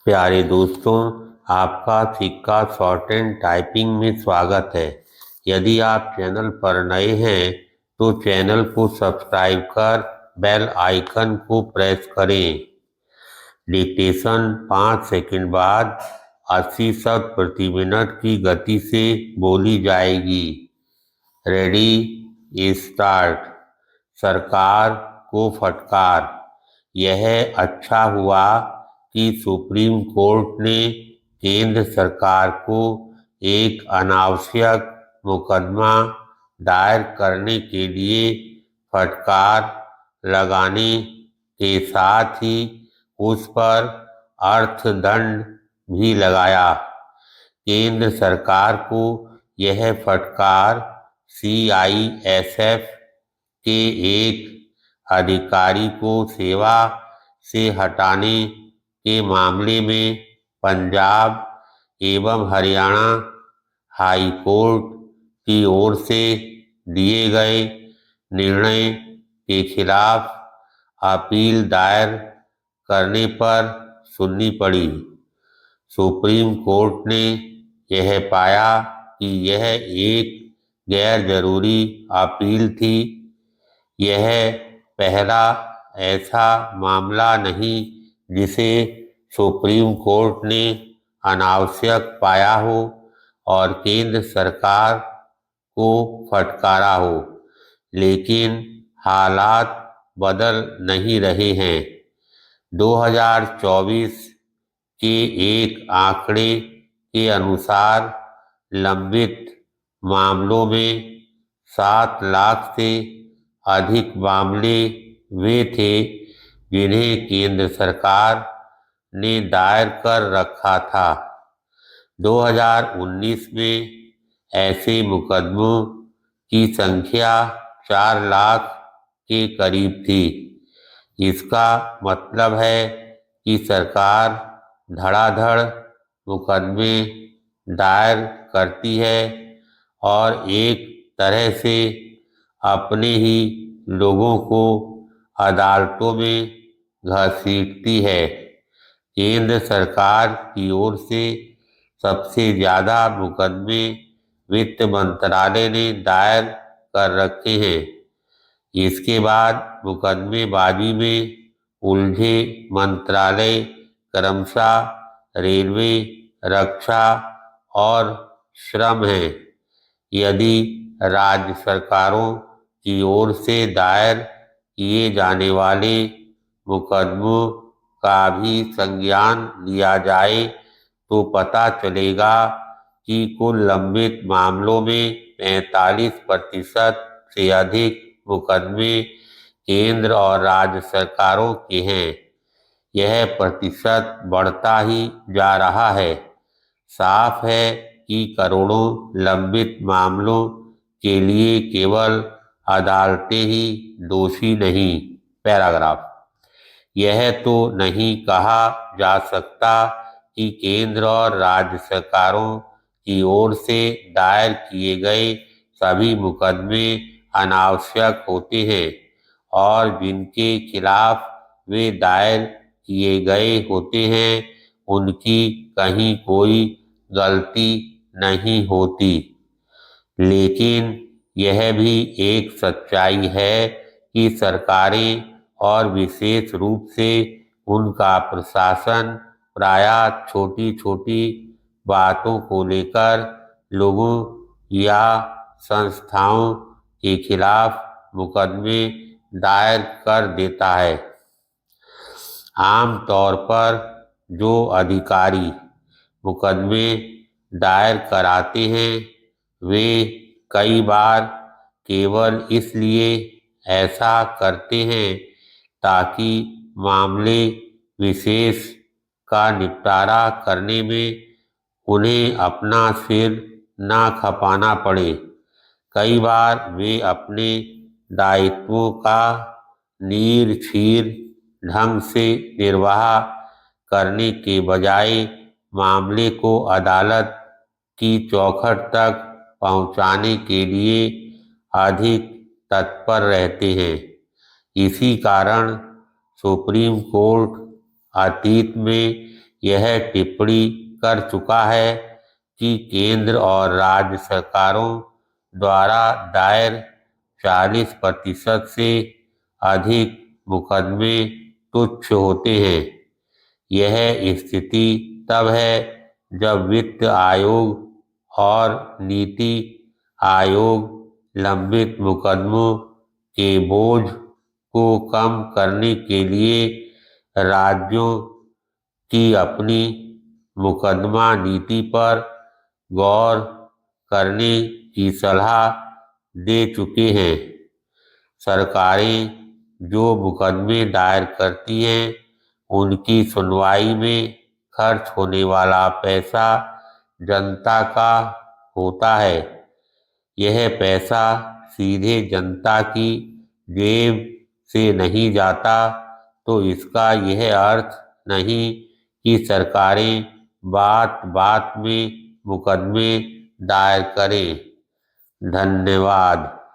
प्यारे दोस्तों, आपका सिक्का शॉर्ट एंड टाइपिंग में स्वागत है। यदि आप चैनल पर नए हैं तो चैनल को सब्सक्राइब कर बेल आइकन को प्रेस करें। डिक्टेशन 5 सेकंड बाद 80 शब्द प्रति मिनट की गति से बोली जाएगी। Ready start. सरकार को फटकार। यह अच्छा हुआ कि सुप्रीम कोर्ट ने केंद्र सरकार को एक अनावश्यक मुकदमा दायर करने के लिए फटकार लगाने के साथ ही उस पर अर्थदंड भी लगाया। केंद्र सरकार को यह फटकार CISF के एक अधिकारी को सेवा से हटाने के मामले में पंजाब एवं हरियाणा हाई कोर्ट की ओर से दिए गए निर्णय के खिलाफ अपील दायर करने पर सुननी पड़ी। सुप्रीम कोर्ट ने यह पाया कि यह एक गैर जरूरी अपील थी। यह पहला ऐसा मामला नहीं जिसे सुप्रीम कोर्ट ने अनावश्यक पाया हो और केंद्र सरकार को फटकारा हो, लेकिन हालात बदल नहीं रहे हैं। 2024 के एक आंकड़े के अनुसार लंबित मामलों में 7 लाख से अधिक मामले वे थे जिन्हें केंद्र सरकार ने दायर कर रखा था। 2019 में ऐसे मुकदमों की संख्या 4 लाख के करीब थी। इसका मतलब है कि सरकार धड़ाधड़ मुकदमे दायर करती है और एक तरह से अपने ही लोगों को अदालतों में घसीटती है। केंद्र सरकार की ओर से सबसे ज़्यादा मुकदमे वित्त मंत्रालय ने दायर कर रखे हैं। इसके बाद मुकदमेबाजी में उलझे मंत्रालय क्रमशः रेलवे, रक्षा और श्रम हैं। यदि राज्य सरकारों की ओर से दायर किए जाने वाले मुकदमों का भी संज्ञान लिया जाए तो पता चलेगा कि कुल लंबित मामलों में 45% से अधिक मुकदमे केंद्र और राज्य सरकारों के हैं। यह प्रतिशत बढ़ता ही जा रहा है। साफ है कि करोड़ों लंबित मामलों के लिए केवल अदालतें ही दोषी नहीं। पैराग्राफ। यह तो नहीं कहा जा सकता कि केंद्र और राज्य सरकारों की ओर से दायर किए गए सभी मुकदमे अनावश्यक होते हैं और जिनके खिलाफ वे दायर किए गए होते हैं उनकी कहीं कोई गलती नहीं होती। लेकिन यह भी एक सच्चाई है कि सरकारें और विशेष रूप से उनका प्रशासन प्रायः छोटी छोटी बातों को लेकर लोगों या संस्थाओं के खिलाफ मुकदमे दायर कर देता है। आमतौर पर जो अधिकारी मुकदमे दायर कराते हैं वे कई बार केवल इसलिए ऐसा करते हैं ताकि मामले विशेष का निपटारा करने में उन्हें अपना सिर ना खपाना पड़े। कई बार वे अपने दायित्वों का नीर-छीर ढंग से निर्वाह करने के बजाय मामले को अदालत की चौखट तक पहुंचाने के लिए अधिक तत्पर रहते हैं। इसी कारण सुप्रीम कोर्ट अतीत में यह टिप्पणी कर चुका है कि केंद्र और राज्य सरकारों द्वारा दायर 40% से अधिक मुकदमे तुच्छ होते हैं। यह स्थिति तब है जब वित्त आयोग और नीति आयोग लंबित मुकदमों के बोझ को कम करने के लिए राज्यों की अपनी मुकदमा नीति पर गौर करने की सलाह दे चुके हैं। सरकारें जो मुकदमे दायर करती हैं उनकी सुनवाई में खर्च होने वाला पैसा जनता का होता है। यह पैसा सीधे जनता की जेब से नहीं जाता, तो इसका यह अर्थ नहीं कि सरकारें बात बात में मुकदमे दायर करें। धन्यवाद।